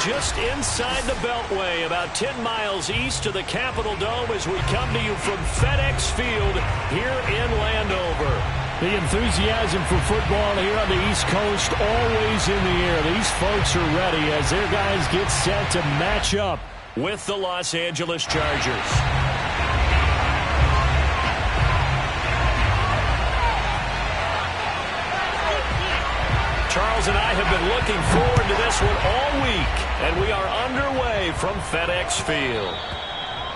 just inside the Beltway, about 10 miles east of the Capitol Dome as we come to you from FedEx Field here in Landover. The enthusiasm for football here on the East Coast always in the air. These folks are ready as their guys get set to match up with the Los Angeles Chargers. Charles and I have been looking forward to this one all week, and we are underway from FedEx Field.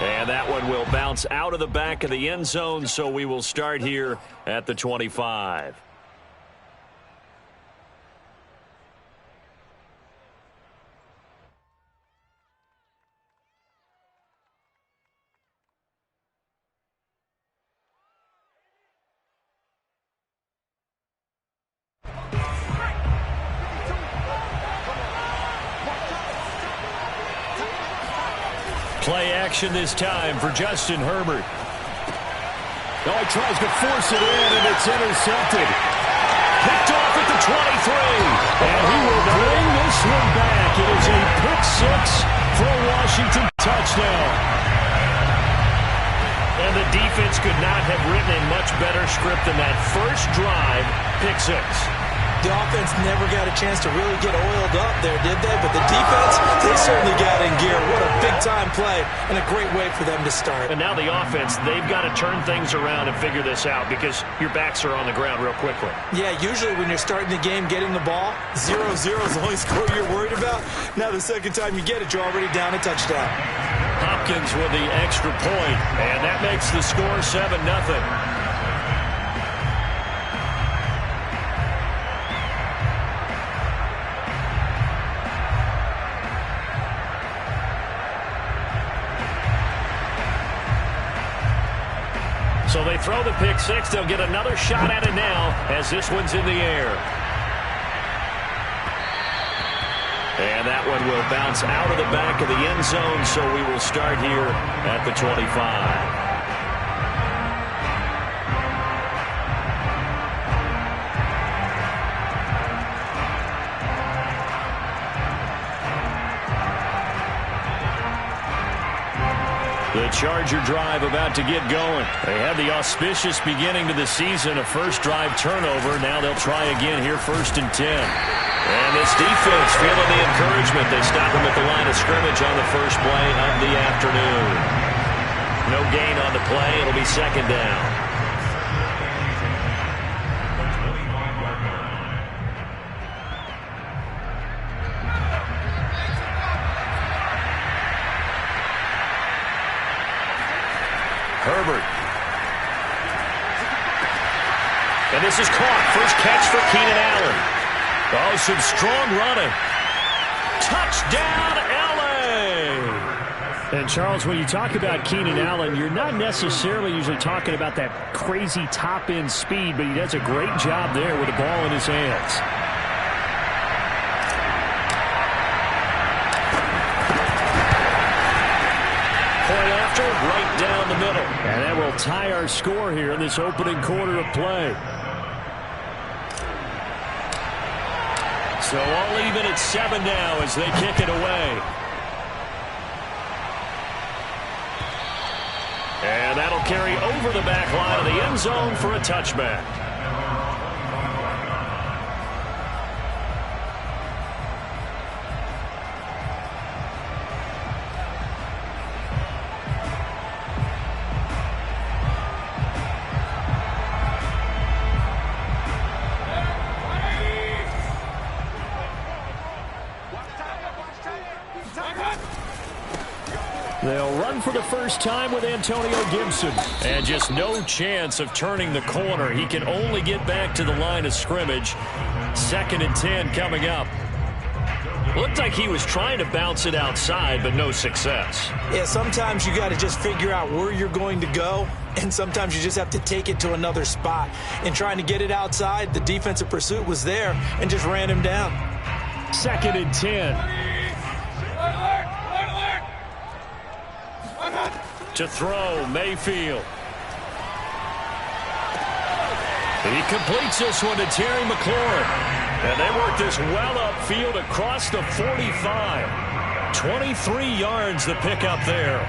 And that one will bounce out of the back of the end zone, so we will start here at the 25. Play action this time for Justin Herbert. Oh, he tries to force it in, and it's intercepted. Picked off at the 23. And he will bring this one back. It is a pick six for a Washington touchdown. And the defense could not have written a much better script than that first drive, pick six. The offense never got a chance to really get oiled up there, did they? But the defense, they certainly got in gear. What a big-time play and a great way for them to start. And now the offense, they've got to turn things around and figure this out because your backs are on the ground real quickly. Yeah, usually when you're starting the game getting the ball, 0-0 is the only score you're worried about. Now the second time you get it, you're already down a touchdown. Hopkins with the extra point, and that makes the score 7-0. So they throw the pick six. They'll get another shot at it now as this one's in the air. And that one will bounce out of the back of the end zone, so we will start here at the 25. The Charger drive about to get going. They had the auspicious beginning to the season, a first drive turnover. Now they'll try again here, 1st and 10. And this defense feeling the encouragement. They stop him at the line of scrimmage on the first play of the afternoon. No gain on the play. It'll be 2nd down. Herbert. And this is caught. First catch for Keenan Allen. Oh, some strong running. Touchdown, L.A. And, Charles, when you talk about Keenan Allen, you're not necessarily usually talking about that crazy top-end speed, but he does a great job there with the ball in his hands. Point after, right down the middle. And that will tie our score here in this opening quarter of play. So all even at 7 now as they kick it away. And that'll carry over the back line of the end zone for a touchback. They'll run for the first time with Antonio Gibson. And just no chance of turning the corner. He can only get back to the line of scrimmage. 2nd and 10 coming up. Looked like he was trying to bounce it outside, but no success. Yeah, sometimes you got to just figure out where you're going to go, and sometimes you just have to take it to another spot. In trying to get it outside, the defensive pursuit was there and just ran him down. 2nd and 10. To throw, Mayfield. He completes this one to Terry McLaurin. And they work this well upfield across the 45. 23 yards the pickup there.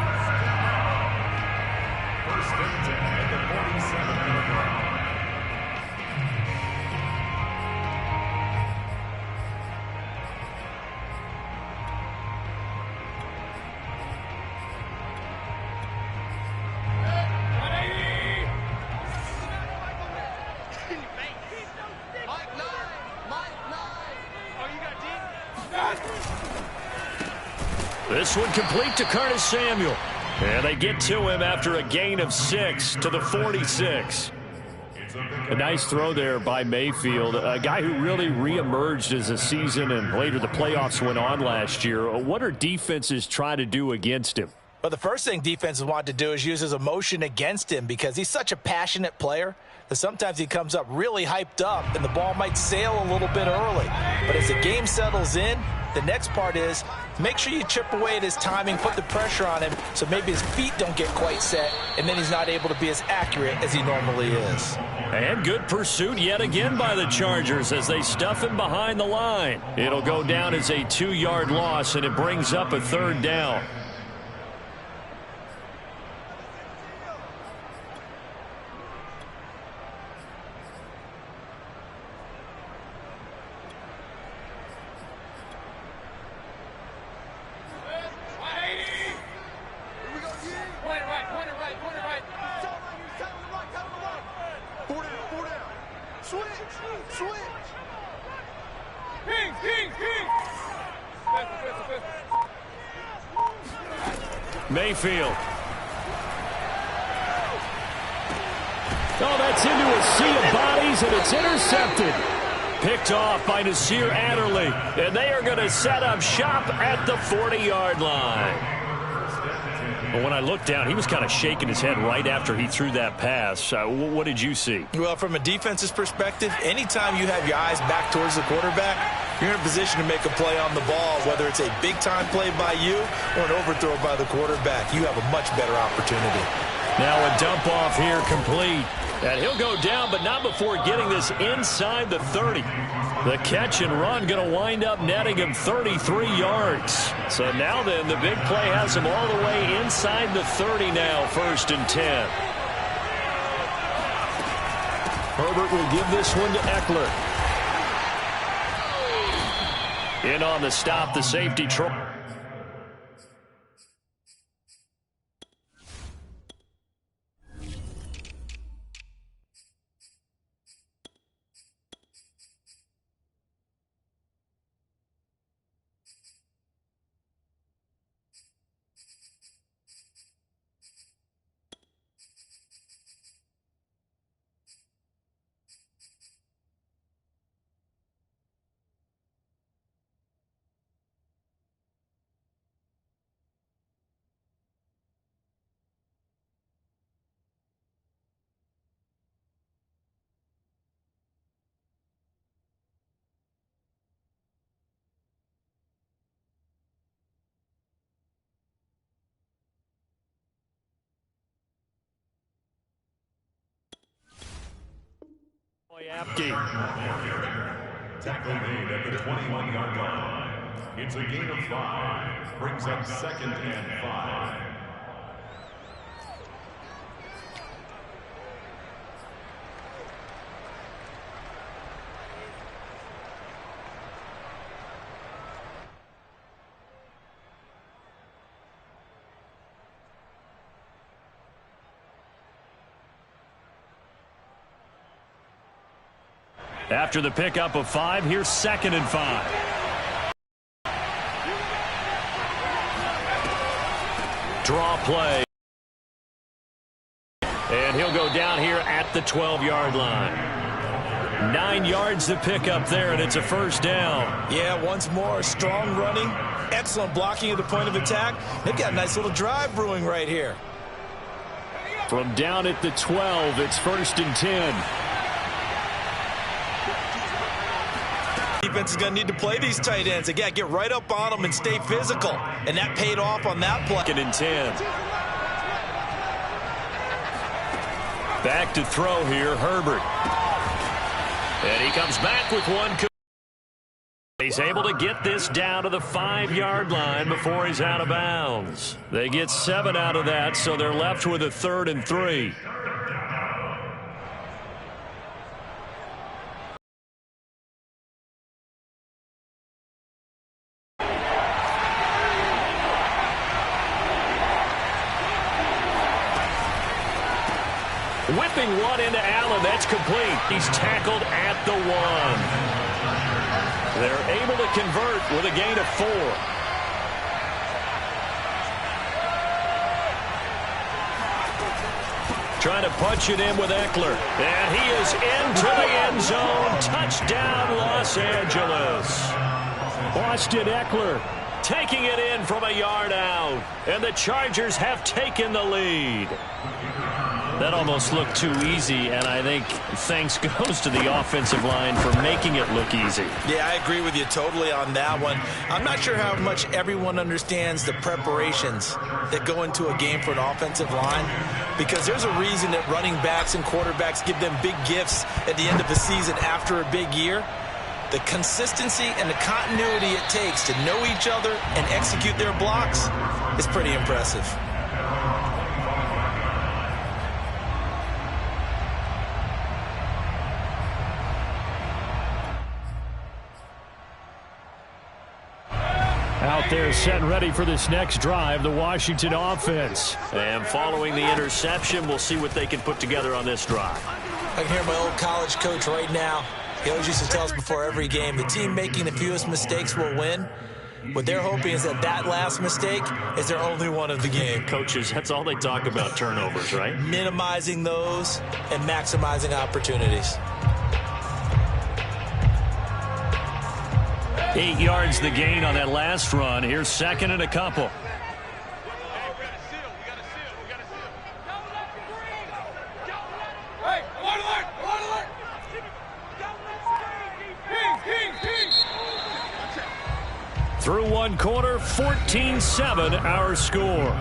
First and 10 at the 47-yard line. This one complete to Curtis Samuel. And they get to him after a gain of 6 to the 46. A nice throw there by Mayfield, a guy who really reemerged as the season and later the playoffs went on last year. What are defenses trying to do against him? Well, the first thing defenses want to do is use his emotion against him because he's such a passionate player that sometimes he comes up really hyped up and the ball might sail a little bit early. But as the game settles in, the next part is make sure you chip away at his timing, put the pressure on him so maybe his feet don't get quite set, and then he's not able to be as accurate as he normally is. And good pursuit yet again by the Chargers as they stuff him behind the line. It'll go down as a 2-yard loss, and it brings up a 3rd down. Mayfield. Oh, that's into a sea of bodies, and it's intercepted. Picked off by Nasir Adderley. And they are going to set up shop at the 40-yard line. But when I looked down, he was kind of shaking his head right after he threw that pass. What did you see? Well, from a defense's perspective, anytime you have your eyes back towards the quarterback, you're in a position to make a play on the ball, whether it's a big-time play by you or an overthrow by the quarterback. You have a much better opportunity. Now a dump-off here complete. And he'll go down, but not before getting this inside the 30. The catch and run going to wind up netting him 33 yards. So now then, the big play has him all the way inside the 30 now, 1st and 10. Herbert will give this one to Eckler. In on the stop, the safety Troy. Tackle made at the 21-yard line. It's a gain of 5. Brings up 2nd and 5. After the pickup of 5, here's 2nd and 5. Draw play. And he'll go down here at the 12-yard line. 9 yards to pick up there, and it's a 1st down. Yeah, once more, strong running, excellent blocking at the point of attack. They've got a nice little drive brewing right here. From down at the 12, it's 1st and 10. Defense is going to need to play these tight ends. They got to get right up on them and stay physical. And that paid off on that play. 2nd and 10. Back to throw here, Herbert. And he comes back with one. He's able to get this down to the 5-yard line before he's out of bounds. They get 7 out of that, so they're left with a 3rd and 3. Whipping one into Allen. That's complete. He's tackled at the 1. They're able to convert with a gain of 4. Trying to punch it in with Eckler. And he is into the end zone. Touchdown, Los Angeles. Austin Eckler taking it in from a yard out. And the Chargers have taken the lead. That almost looked too easy, and I think thanks goes to the offensive line for making it look easy. Yeah, I agree with you totally on that one. I'm not sure how much everyone understands the preparations that go into a game for an offensive line, because there's a reason that running backs and quarterbacks give them big gifts at the end of the season after a big year. The consistency and the continuity it takes to know each other and execute their blocks is pretty impressive. Out there set and ready for this next drive, the Washington offense. And following the interception, we'll see what they can put together on this drive. I can hear my old college coach right now. He always used to tell us before every game, the team making the fewest mistakes will win. What they're hoping is that last mistake is their only one of the game. Coaches, that's all they talk about, turnovers, right? Minimizing those and maximizing opportunities. 8 yards the gain on that last run. Here's 2nd and a couple. Through one quarter, 14-7 our score.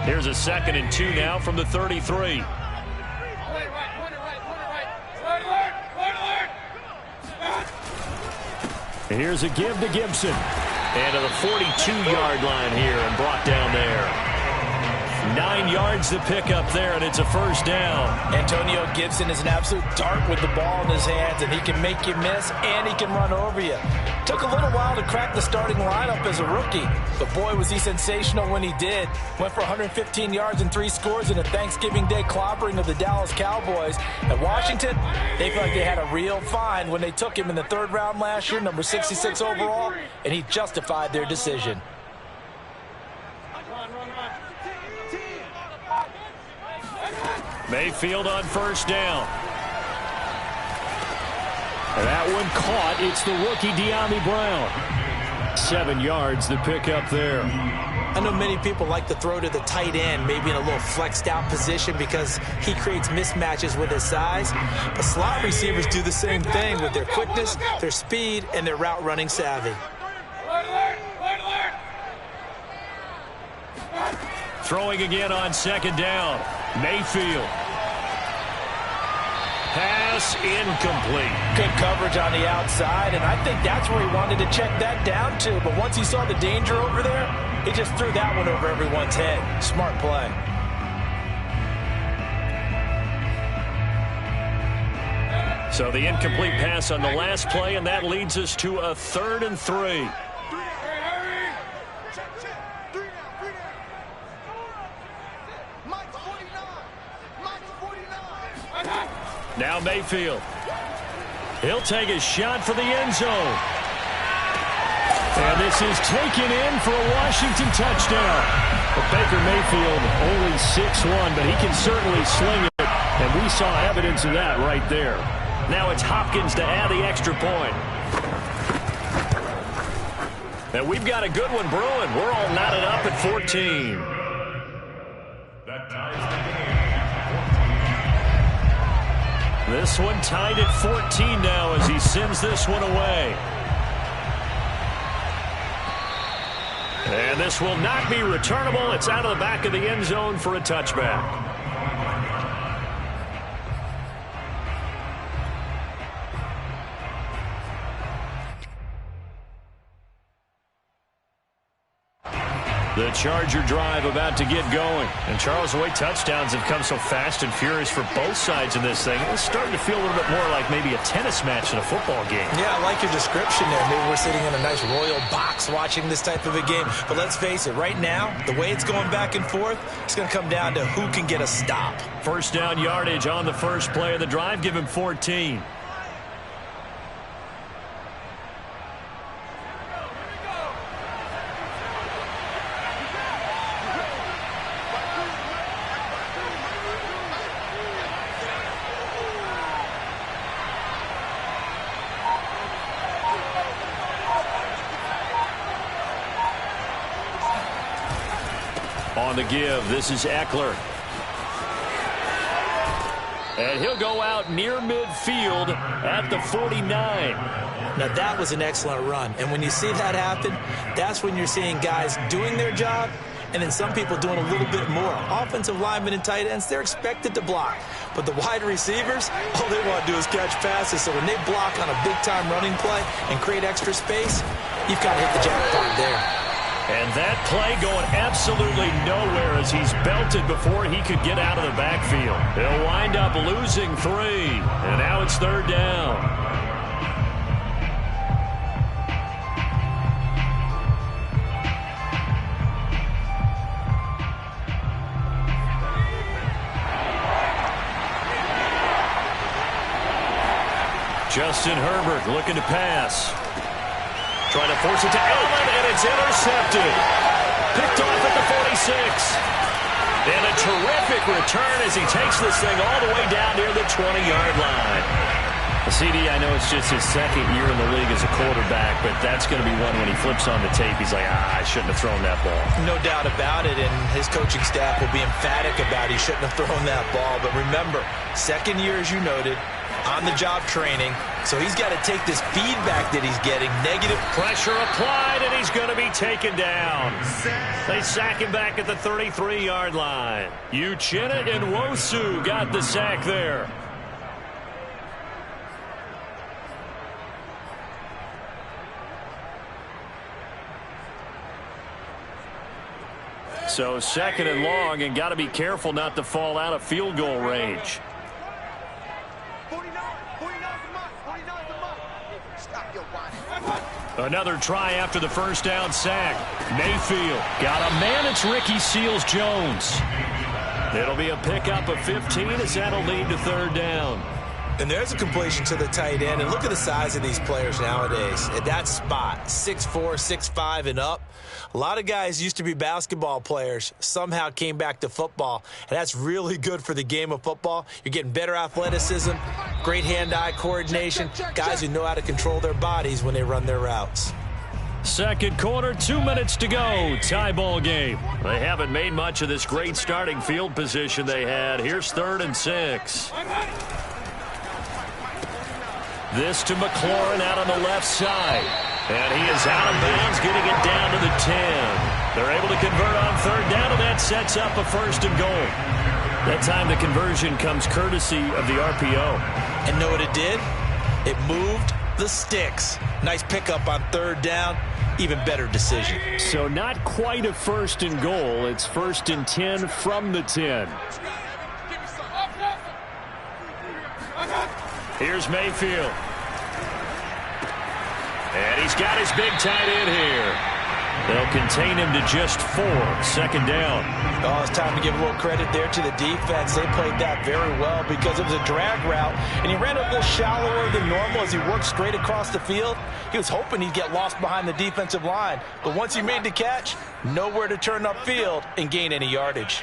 Here's a 2nd and 2 now from the 33. Here's a give to Gibson. And to the 42-yard line here and brought down there. 9 yards to pick up there, and it's a first down. Antonio Gibson is an absolute dart with the ball in his hands, and he can make you miss, and he can run over you. Took a little while to crack the starting lineup as a rookie, but boy, was he sensational when he did. Went for 115 yards and 3 scores in a Thanksgiving Day clobbering of the Dallas Cowboys. At Washington, they feel like they had a real find when they took him in the 3rd round last year, number 66 overall, and he justified their decision. Mayfield on first down. And that one caught. It's the rookie De'Ami Brown. 7 yards the pick up there. I know many people like to throw to the tight end, maybe in a little flexed out position because he creates mismatches with his size. But slot receivers do the same thing with their quickness, their speed, and their route running savvy. Throwing again on 2nd down. Mayfield. Pass incomplete. Good coverage on the outside, and I think that's where he wanted to check that down to. But once he saw the danger over there, he just threw that one over everyone's head. Smart play. So the incomplete pass on the last play, and that leads us to a 3rd and 3. Now Mayfield. He'll take a shot for the end zone. And this is taken in for a Washington touchdown. But Baker Mayfield only 6'1", but he can certainly sling it. And we saw evidence of that right there. Now it's Hopkins to add the extra point. And we've got a good one brewing. We're all knotted up at 14. That ties the game. This one tied at 14 now as he sends this one away. And this will not be returnable. It's out of the back of the end zone for a touchback. The Charger drive about to get going. And Charles, the way touchdowns have come so fast and furious for both sides in this thing, it's starting to feel a little bit more like maybe a tennis match in a football game. Yeah, I like your description there. Maybe we're sitting in a nice royal box watching this type of a game. But let's face it, right now, the way it's going back and forth, it's going to come down to who can get a stop. First down yardage on the first play of the drive. Give him 14. On the give, this is Eckler. And he'll go out near midfield at the 49. Now, that was an excellent run. And when you see that happen, that's when you're seeing guys doing their job and then some people doing a little bit more. Offensive linemen and tight ends, they're expected to block. But the wide receivers, all they want to do is catch passes. So when they block on a big-time running play and create extra space, you've got to hit the jackpot there. And that play going absolutely nowhere as he's belted before he could get out of the backfield. He'll wind up losing 3. And now it's third down. Justin Herbert looking to pass. Trying to force it to Allen, and it's intercepted. Picked off at the 46. And a terrific return as he takes this thing all the way down near the 20-yard line. CD, I know it's just his second year in the league as a quarterback, but that's going to be one when he flips on the tape. He's like, I shouldn't have thrown that ball. No doubt about it, and his coaching staff will be emphatic about he shouldn't have thrown that ball. But remember, second year, as you noted, on-the-job training, so he's got to take this feedback that he's getting. Negative pressure applied, and he's going to be taken down. They sack him back at the 33-yard line. Uchenna and Nwosu got the sack there. So second and long, and got to be careful not to fall out of field goal range. Another try after the first down sack. Mayfield got a man. It's Ricky Seals-Jones. It'll be a pickup of 15 as that'll lead to third down. And there's a completion to the tight end. And look at the size of these players nowadays. At that spot, 6'4", 6'5", and up. A lot of guys used to be basketball players, somehow came back to football, and that's really good for the game of football. You're getting better athleticism, great hand-eye coordination, guys who know how to control their bodies when they run their routes. Second quarter, 2 minutes to go. Tie ball game. They haven't made much of this great starting field position they had. Here's 3rd and 6. This to McLaurin out on the left side. And he is out of bounds, getting it down to the 10. They're able to convert on third down, and that sets up a 1st and goal. That time the conversion comes courtesy of the RPO. And know what it did? It moved the sticks. Nice pickup on third down. Even better decision. So not quite a 1st and goal. It's 1st and 10 from the 10. Here's Mayfield. And he's got his big tight end here. They'll contain him to just 4. 2nd down. Oh, it's time to give a little credit there to the defense. They played that very well because it was a drag route, and he ran a little shallower than normal as he worked straight across the field. He was hoping he'd get lost behind the defensive line, but once he made the catch, nowhere to turn upfield and gain any yardage.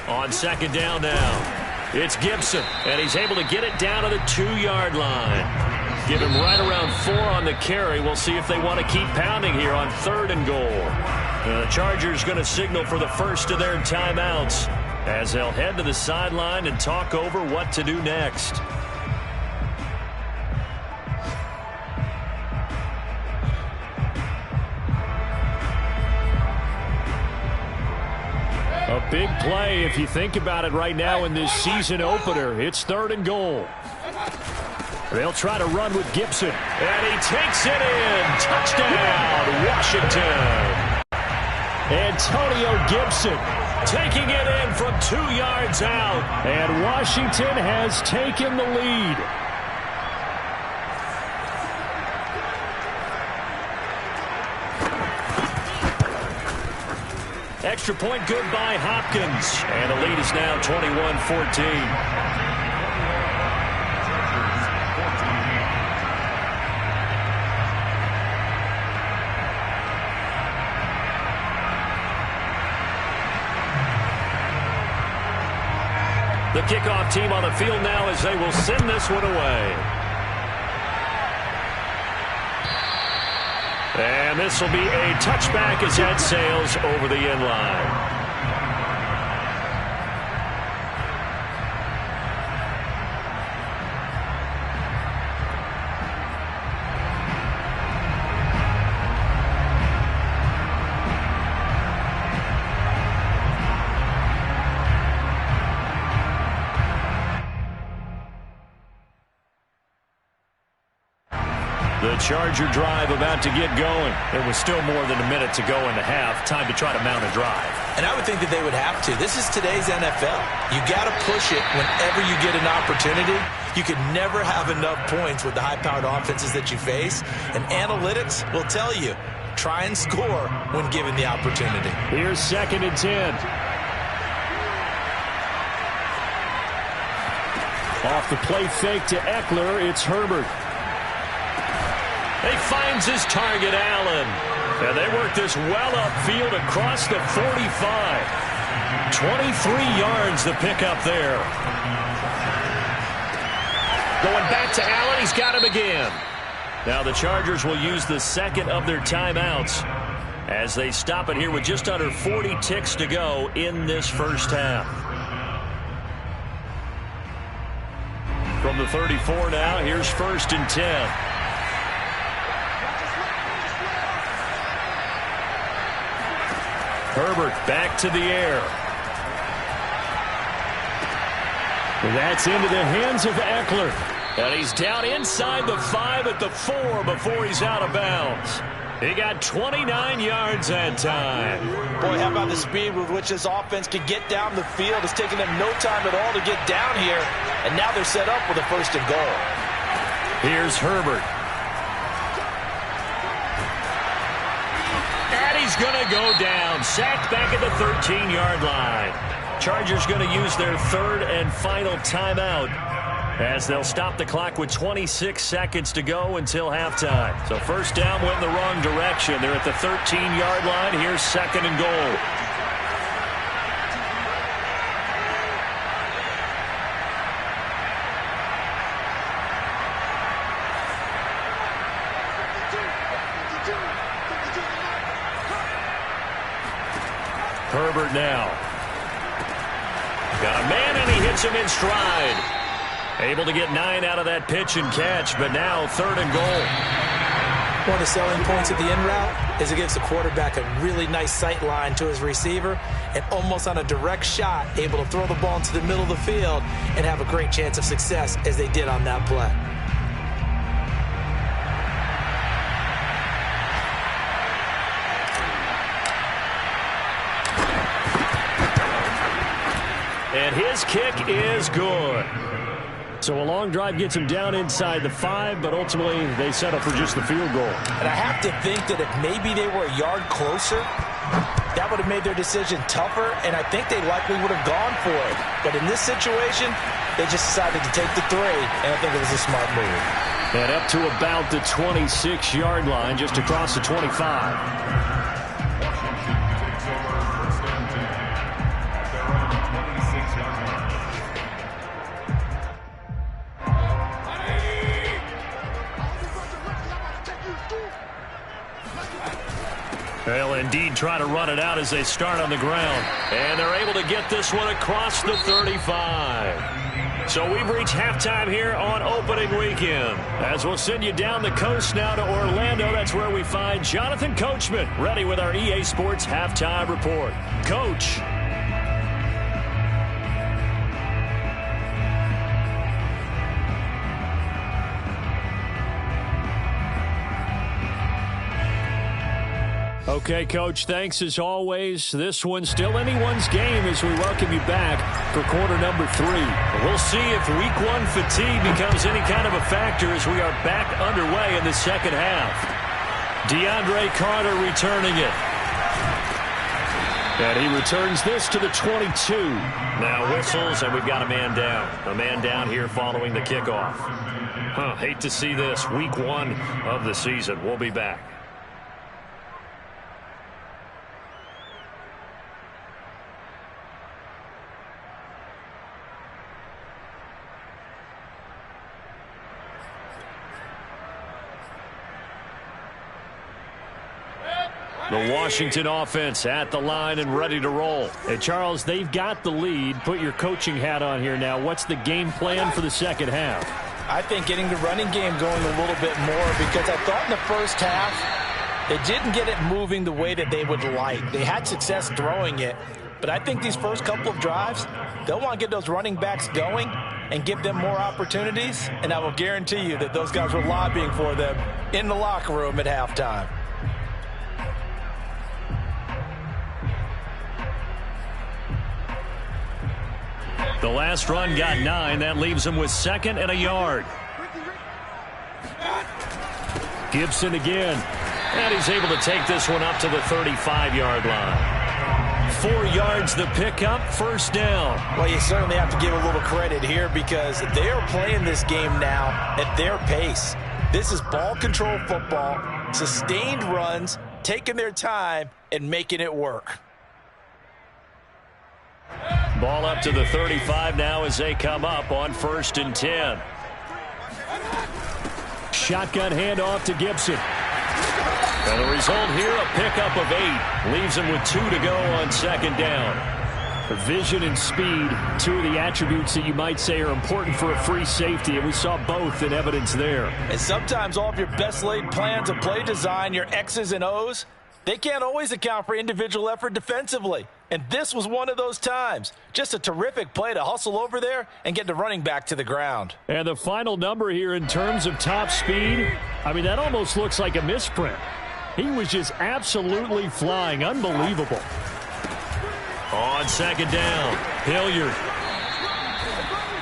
On 2nd down now, it's Gibson, and he's able to get it down to the 2-yard line. Give him right around 4 on the carry. We'll see if they want to keep pounding here on 3rd and goal. The Chargers going to signal for the first of their timeouts. as they'll head to the sideline and talk over what to do next. A big play if you think about it right now in this season opener. It's 3rd and goal. They'll try to run with Gibson. And he takes it in. Touchdown, Washington. Antonio Gibson taking it in from 2 yards out. And Washington has taken the lead. Extra point good by Hopkins. And the lead is now 21-14. The kickoff team on the field now as they will send this one away. And this will be a touchback as that sails over the end line. The Charger drive about to get going. There was still more than a minute to go in the half. Time to try to mount a drive. And I would think that they would have to. This is today's NFL. You got to push it whenever you get an opportunity. You can never have enough points with the high-powered offenses that you face. And analytics will tell you, try and score when given the opportunity. Here's 2nd and 10. Off the play fake to Eckler, it's Herbert. He finds his target, Allen. And they work this well upfield across the 45. 23 yards the pickup there. Going back to Allen. He's got him again. Now the Chargers will use the 2nd of their timeouts as they stop it here with just under 40 ticks to go in this first half. From the 34 now, here's 1st and 10. Herbert back to the air. That's into the hands of Eckler. And he's down inside the 5 at the 4 before he's out of bounds. He got 29 yards that time. Boy, how about the speed with which this offense can get down the field? It's taken them no time at all to get down here. And now they're set up with a 1st and goal. Here's Herbert. He's going to go down. Sacked back at the 13-yard line. Chargers going to use their 3rd and final timeout as they'll stop the clock with 26 seconds to go until halftime. So 1st down went in the wrong direction. They're at the 13-yard line. Here's 2nd and goal. Herbert now. Got a man, and he hits him in stride. Able to get 9 out of that pitch and catch, but now 3rd and goal. One of the selling points of the in route is it gives the quarterback a really nice sight line to his receiver and almost on a direct shot, able to throw the ball into the middle of the field and have a great chance of success as they did on that play. And his kick is good. So a long drive gets him down inside the 5, but ultimately they settle for just the field goal. And I have to think that if maybe they were a yard closer, that would have made their decision tougher, and I think they likely would have gone for it. But in this situation, they just decided to take the 3, and I think it was a smart move. And up to about the 26-yard line, just across the 25. They'll indeed try to run it out as they start on the ground. And they're able to get this one across the 35. So we've reached halftime here on opening weekend. As we'll send you down the coast now to Orlando. That's where we find Jonathan Coachman ready with our EA Sports halftime report. Coach. Okay, Coach, thanks as always. This one's still anyone's game as we welcome you back for quarter number 3. We'll see if week 1 fatigue becomes any kind of a factor as we are back underway in the second half. DeAndre Carter returning it. And he returns this to the 22. Now whistles, and we've got a man down. A man down here following the kickoff. Hate to see this. Week 1 of the season. We'll be back. The Washington offense at the line and ready to roll. Hey, Charles, they've got the lead. Put your coaching hat on here now. What's the game plan for the second half? I think getting the running game going a little bit more because I thought in the first half they didn't get it moving the way that they would like. They had success throwing it, but I think these first couple of drives, they'll want to get those running backs going and give them more opportunities, and I will guarantee you that those guys were lobbying for them in the locker room at halftime. The last run got 9. That leaves him with 2nd and a yard. Gibson again. And he's able to take this one up to the 35-yard line. 4 yards the pickup, first down. Well, you certainly have to give a little credit here because they are playing this game now at their pace. This is ball control football, sustained runs, taking their time and making it work. Ball up to the 35 now as they come up on 1st and 10. Shotgun handoff to Gibson. And the result here, a pickup of 8. Leaves him with 2 to go on 2nd down. Vision and speed, 2 of the attributes that you might say are important for a free safety, and we saw both in evidence there. And sometimes all of your best laid plans of play design, your X's and O's, they can't always account for individual effort defensively. And this was one of those times. Just a terrific play to hustle over there and get the running back to the ground. And the final number here in terms of top speed, I mean, that almost looks like a misprint. He was just absolutely flying. Unbelievable. On 2nd down, Hilliard.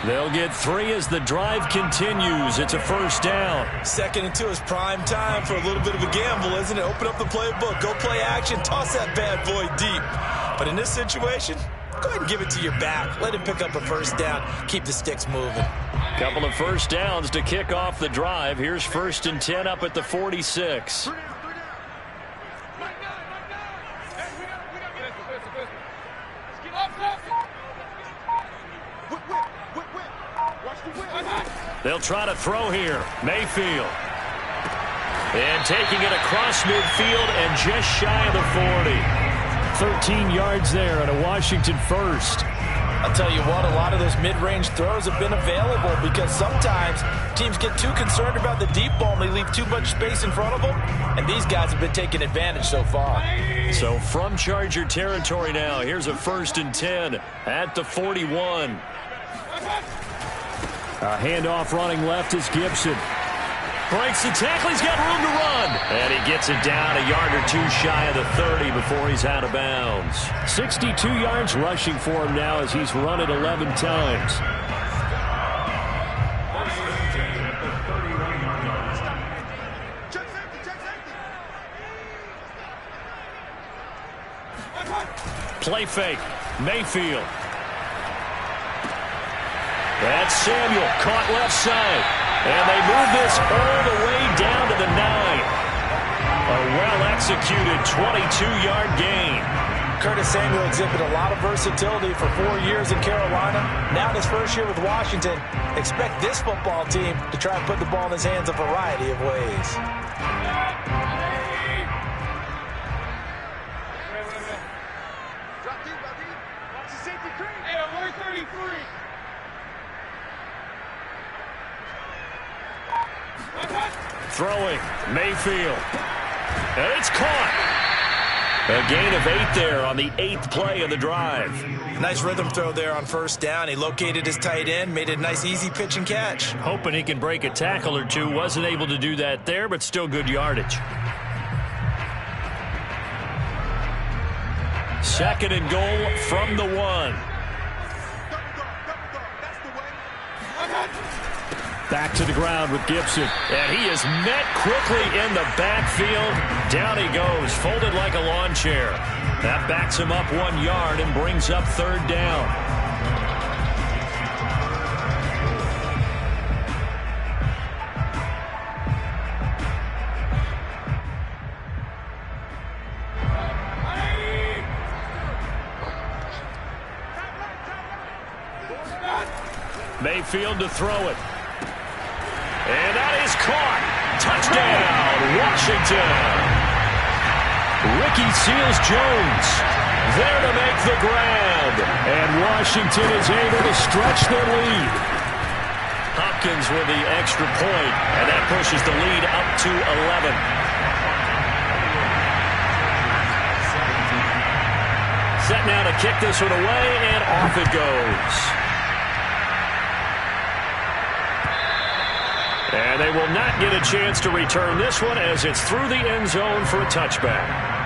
They'll get 3 as the drive continues. It's a first down. 2nd and 2 is prime time for a little bit of a gamble, isn't it? Open up the playbook, go play action, toss that bad boy deep. But in this situation, go ahead and give it to your back. Let him pick up a first down. Keep the sticks moving. Couple of first downs to kick off the drive. Here's 1st and 10 up at the 46. They'll try to throw here. Mayfield. And taking it across midfield and just shy of the 40. 13 yards there and a Washington first. I'll tell you what, a lot of those mid-range throws have been available because sometimes teams get too concerned about the deep ball and they leave too much space in front of them, and these guys have been taking advantage so far. So from Charger territory now, here's a 1st and 10 at the 41. A handoff running left is Gibson. Breaks the tackle. He's got room to run. And he gets it down a yard or 2 shy of the 30 before he's out of bounds. 62 yards rushing for him now as he's run it 11 times. Play fake. Mayfield. That's Samuel, caught left side. And they move this all the way down to the 9. A well-executed 22-yard gain. Curtis Samuel exhibited a lot of versatility for 4 years in Carolina. Now in his first year with Washington, expect this football team to try and put the ball in his hands a variety of ways. Throwing, Mayfield. And it's caught. A gain of 8 there on the 8th play of the drive. Nice rhythm throw there on first down. He located his tight end, made it a nice easy pitch and catch. Hoping he can break a tackle or two. Wasn't able to do that there, but still good yardage. 2nd and goal from the 1. Back to the ground with Gibson. And he is met quickly in the backfield. Down he goes, folded like a lawn chair. That backs him up 1 yard and brings up 3rd down. Mayfield to throw it. And that is caught. Touchdown, Washington. Ricky Seals-Jones there to make the grab. And Washington is able to stretch their lead. Hopkins with the extra point, and that pushes the lead up to 11. Set now to kick this one away, and off it goes. And they will not get a chance to return this one as it's through the end zone for a touchback.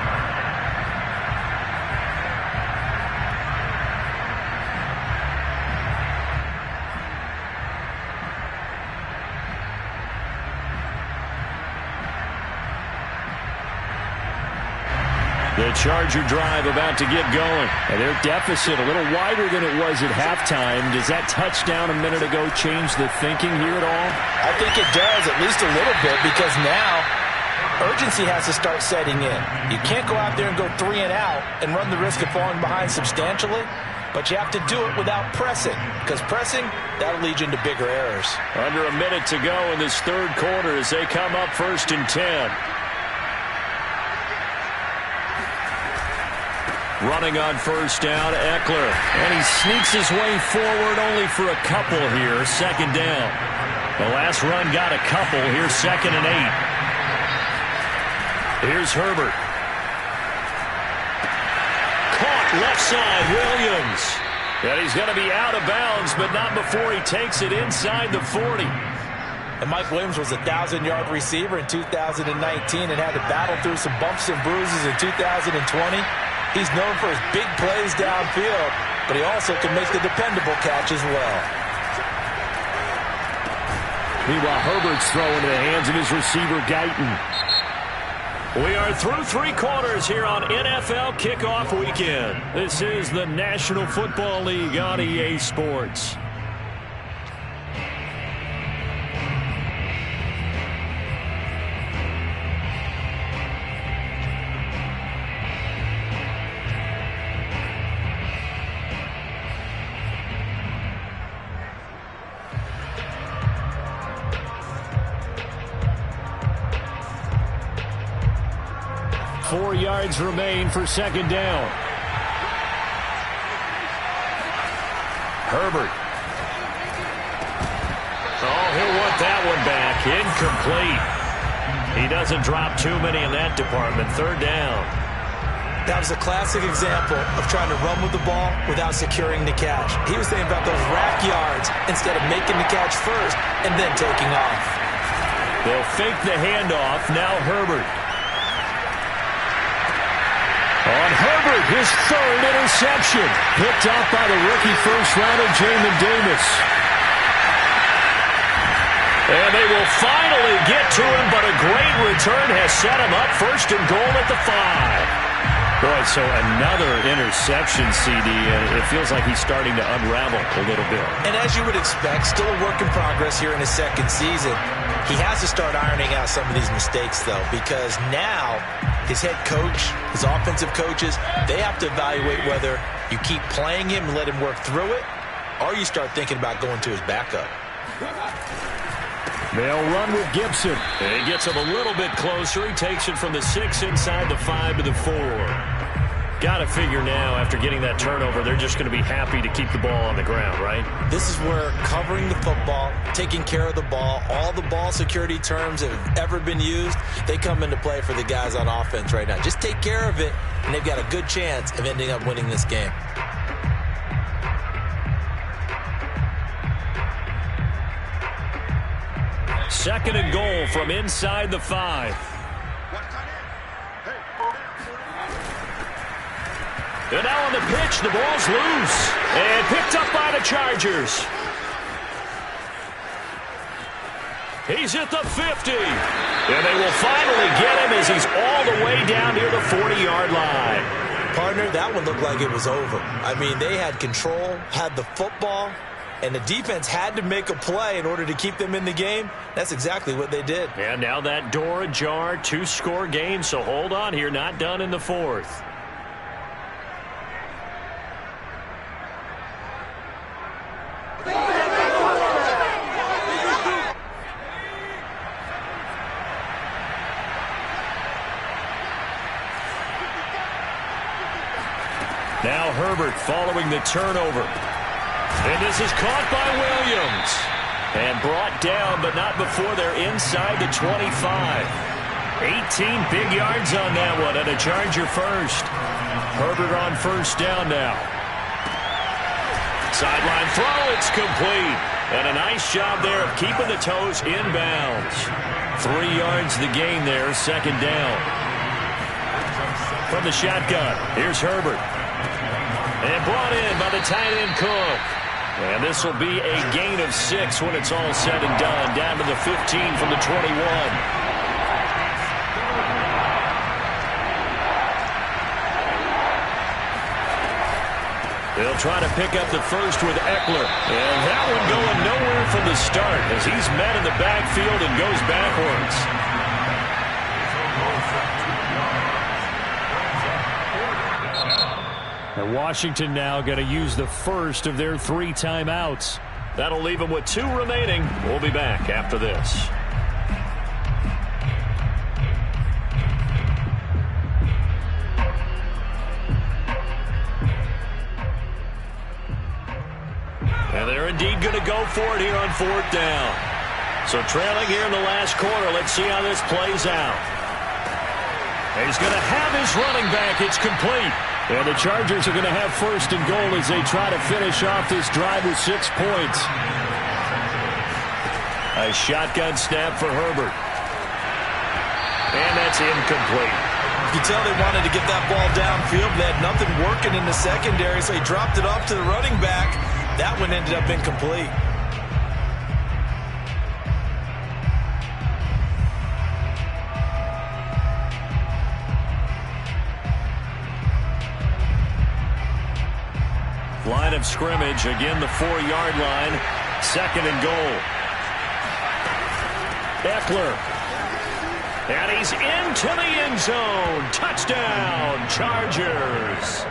The Charger drive about to get going. And their deficit a little wider than it was at halftime. Does that touchdown a minute ago change the thinking here at all? I think it does, at least a little bit, because now urgency has to start setting in. You can't go out there and go 3 and out and run the risk of falling behind substantially, but you have to do it without pressing, because pressing, that'll lead you into bigger errors. Under a minute to go in this 3rd quarter as they come up 1st and 10. Running on first down, Eckler. And he sneaks his way forward only for a couple here. 2nd down. The last run got a couple. Here's 2nd and 8. Here's Herbert. Caught left side, Williams. And he's going to be out of bounds, but not before he takes it inside the 40. And Mike Williams was a 1,000-yard receiver in 2019 and had to battle through some bumps and bruises in 2020. He's known for his big plays downfield, but he also can make the dependable catch as well. Meanwhile, Herbert's throwing into the hands of his receiver, Guyton. We are through 3 quarters here on NFL Kickoff Weekend. This is the National Football League on EA Sports. Yards remain for 2nd down. Herbert. Oh, he'll want that one back. Incomplete. He doesn't drop too many in that department. 3rd down. That was a classic example of trying to run with the ball without securing the catch. He was thinking about those rack yards instead of making the catch first and then taking off. They'll fake the handoff. Now Herbert. On Herbert, his 3rd interception. Picked off by the rookie first-rounder, Jamin Davis. And they will finally get to him, but a great return has set him up 1st and goal at the 5. Boy, so another interception, CD, and it feels like he's starting to unravel a little bit. And as you would expect, still a work in progress here in his 2nd season. He has to start ironing out some of these mistakes, though, because now his head coach, his offensive coaches, they have to evaluate whether you keep playing him and let him work through it, or you start thinking about going to his backup. They'll run with Gibson. And he gets him a little bit closer. He takes it from the 6 inside the 5 to the 4. Got to figure now, after getting that turnover, they're just going to be happy to keep the ball on the ground, right? This is where covering the football, taking care of the ball, all the ball security terms that have ever been used, they come into play for the guys on offense right now. Just take care of it, and they've got a good chance of ending up winning this game. Second and goal from inside the 5. And now on the pitch, the ball's loose. And picked up by the Chargers. He's at the 50. And they will finally get him as he's all the way down near the 40-yard line. Partner, that one looked like it was over. I mean, they had control, had the football, and the defense had to make a play in order to keep them in the game. That's exactly what they did. And now that door ajar, 2-score game, so hold on here, not done in the 4th. Now Herbert following the turnover. And this is caught by Williams. And brought down, but not before they're inside the 25. 18 big yards on that one, and a Charger first. Herbert on first down now. Sideline throw, it's complete. And a nice job there of keeping the toes inbounds. 3 yards the gain there, second down. From the shotgun, here's Herbert. And brought in by the tight end Cook. And this will be a gain of 6 when it's all said and done. Down to the 15 from the 21. They'll try to pick up the first with Eckler. And that one going nowhere from the start as he's met in the backfield and goes backwards. And Washington now going to use the first of their 3 timeouts. That'll leave them with 2 remaining. We'll be back after this. And they're indeed going to go for it here on 4th down. So trailing here in the last quarter. Let's see how this plays out. And he's going to have his running back. It's complete. And the Chargers are going to have first and goal as they try to finish off this drive with 6 points. A shotgun snap for Herbert. And that's incomplete. You can tell they wanted to get that ball downfield. They had nothing working in the secondary, so he dropped it off to the running back. That one ended up incomplete. Line of scrimmage, again the 4-yard line. Second and goal. Eckler. And he's into the end zone. Touchdown, Chargers.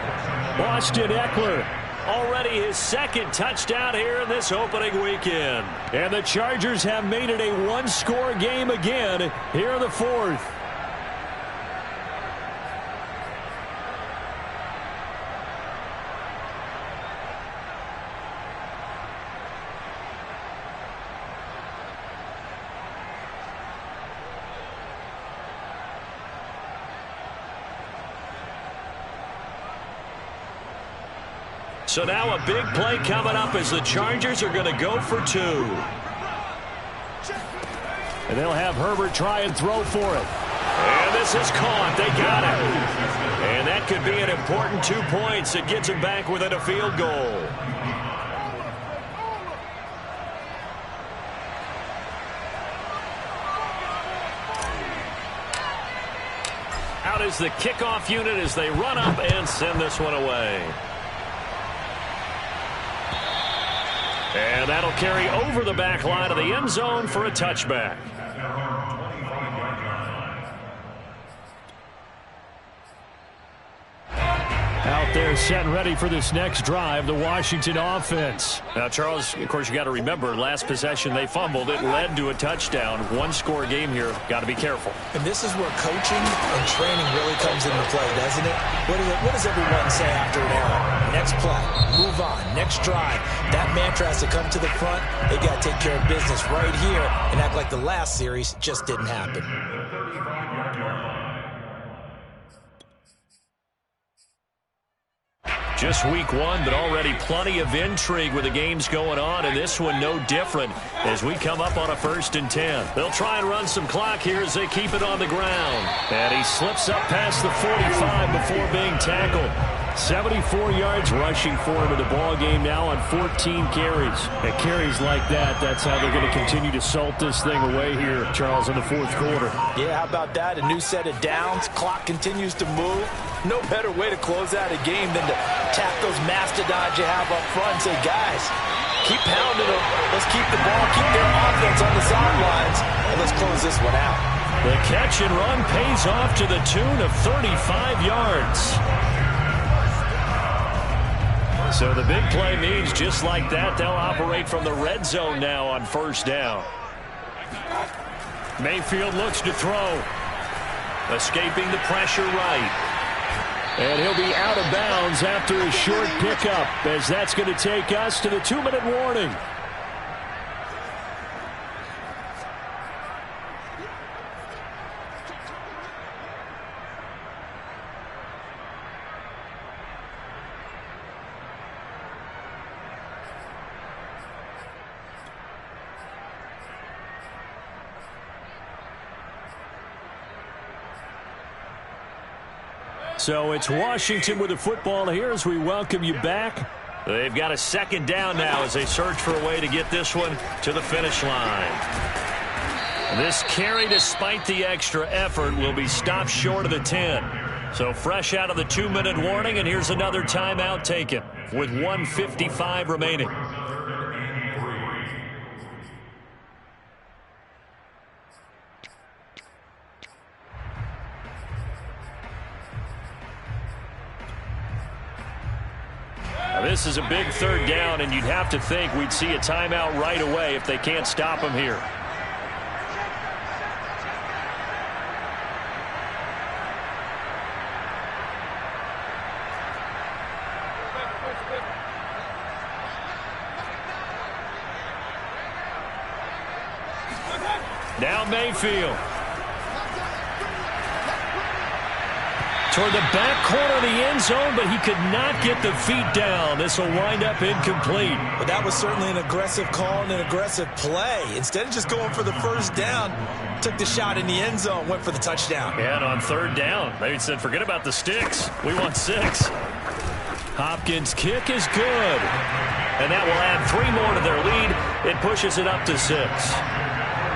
Austin Eckler. Already his second touchdown here in this opening weekend. And the Chargers have made it a 1-score game again here in the 4th. So now a big play coming up as the Chargers are going to go for 2. And they'll have Herbert try and throw for it. And this is caught. They got it. And that could be an important 2 points that gets them back within a field goal. Out is the kickoff unit as they run up and send this one away. And that'll carry over the back line of the end zone for a touchback. Out out there setting ready for this next drive, the Washington offense. Now, Charles, of course, you got to remember, last possession they fumbled. It led to a touchdown. One-score game here. Got to be careful. And this is where coaching and training really comes into play, doesn't it? What does everyone say after an error? Next play, move on, next drive. That mantra has to come to the front. They got to take care of business right here and act like the last series just didn't happen. Just week one, but already plenty of intrigue with the games going on, and this one no different as we come up on a 1st and 10. They'll try and run some clock here as they keep it on the ground. And he slips up past the 45 before being tackled. 74 yards rushing for him in the ball game now on 14 carries. And carries like that, that's how they're going to continue to salt this thing away here, Charles, in the 4th quarter. Yeah, how about that? A new set of downs. Clock continues to move. No better way to close out a game than to tap those mastodons you have up front and say, guys, keep pounding them. Let's keep the ball, keep their offense on the sidelines, and let's close this one out. The catch and run pays off to the tune of 35 yards. So the big play means just like that, they'll operate from the red zone now on 1st down. Mayfield looks to throw. Escaping the pressure right. And he'll be out of bounds after a short pickup, as that's going to take us to the 2-minute warning. So it's Washington with the football here as we welcome you back. They've got a 2nd down now as they search for a way to get this one to the finish line. This carry, despite the extra effort, will be stopped short of the 10. So fresh out of the 2-minute warning, and here's another timeout taken with 1:55 remaining. This is a big 3rd down, and you'd have to think we'd see a timeout right away if they can't stop him here. Now Mayfield. Toward the back corner of the end zone, but he could not get the feet down. This will wind up incomplete. But that was certainly an aggressive call and an aggressive play. Instead of just going for the 1st down, took the shot in the end zone, went for the touchdown. Yeah, and on 3rd down, they said, forget about the sticks. We want 6. Hopkins' kick is good. And that will add 3 more to their lead. It pushes it up to 6.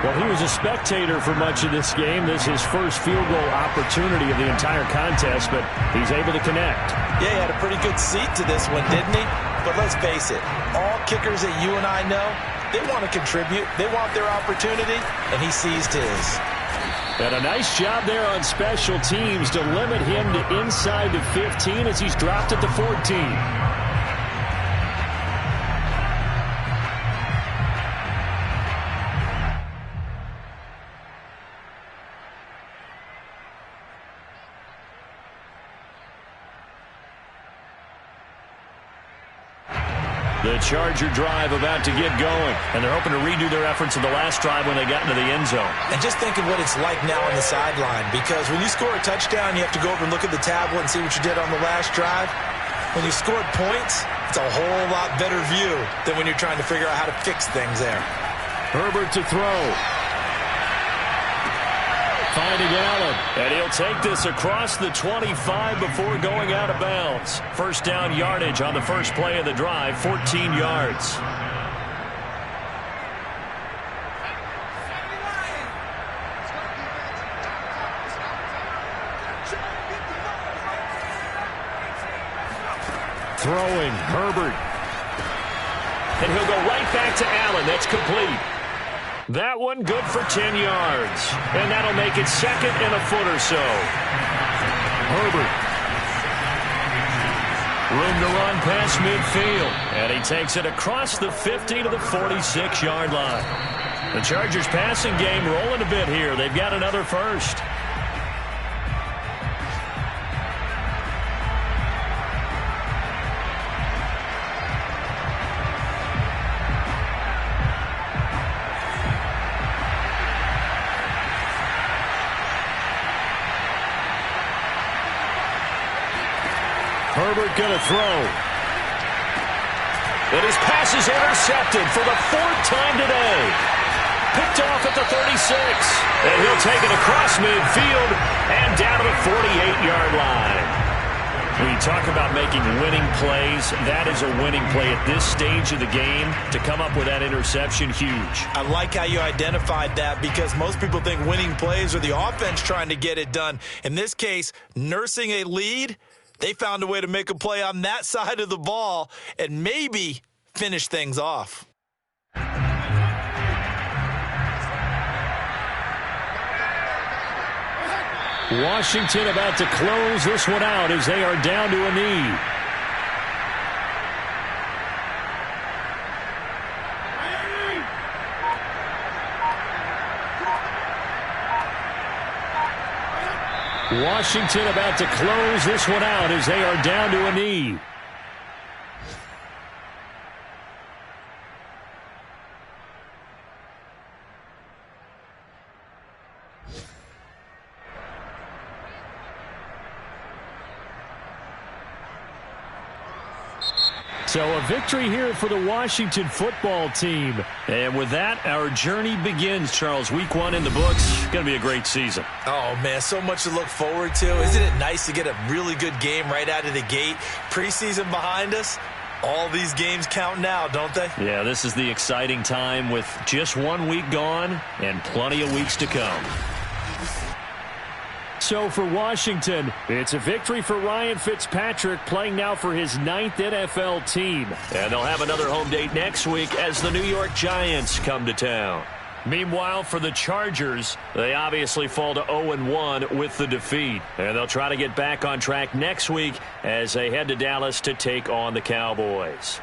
Well, he was a spectator for much of this game. This is his first field goal opportunity of the entire contest, but he's able to connect. Yeah, he had a pretty good seat to this one, didn't he? But let's face it, all kickers that you and I know, they want to contribute. They want their opportunity, and he seized his. And a nice job there on special teams to limit him to inside the 15 as he's dropped at the 14. The Charger drive about to get going, and they're hoping to redo their efforts in the last drive when they got into the end zone. And just think of what it's like now on the sideline, because when you score a touchdown, you have to go over and look at the tablet and see what you did on the last drive. When you scored points, it's a whole lot better view than when you're trying to figure out how to fix things there. Herbert to throw. Finding Allen. And he'll take this across the 25 before going out of bounds. 1st down yardage on the first play of the drive, 14 yards. Throwing, Herbert. And he'll go right back to Allen. That's complete. That one good for 10 yards. And that'll make it 2nd and a foot or so. Herbert. Room to run past midfield. And he takes it across the 50 to the 46-yard line. The Chargers passing game rolling a bit here. They've got another first. Herbert going to throw. And his pass is intercepted for the 4th time today. Picked off at the 36. And he'll take it across midfield and down to the 48-yard line. When you talk about making winning plays, that is a winning play at this stage of the game. To come up with that interception, huge. I like how you identified that because most people think winning plays are the offense trying to get it done. In this case, nursing a lead, they found a way to make a play on that side of the ball and maybe finish things off. Washington about to close this one out as they are down to a knee. Washington about to close this one out as they are down to a knee. So a victory here for the Washington football team. And with that, our journey begins, Charles. Week 1 in the books. Going to be a great season. Oh, man, so much to look forward to. Isn't it nice to get a really good game right out of the gate? Preseason behind us. All these games count now, don't they? Yeah, this is the exciting time with just 1 week gone and plenty of weeks to come. So for Washington, it's a victory for Ryan Fitzpatrick, playing now for his 9th NFL team. And they'll have another home date next week as the New York Giants come to town. Meanwhile, for the Chargers, they obviously fall to 0-1 with the defeat. And they'll try to get back on track next week as they head to Dallas to take on the Cowboys.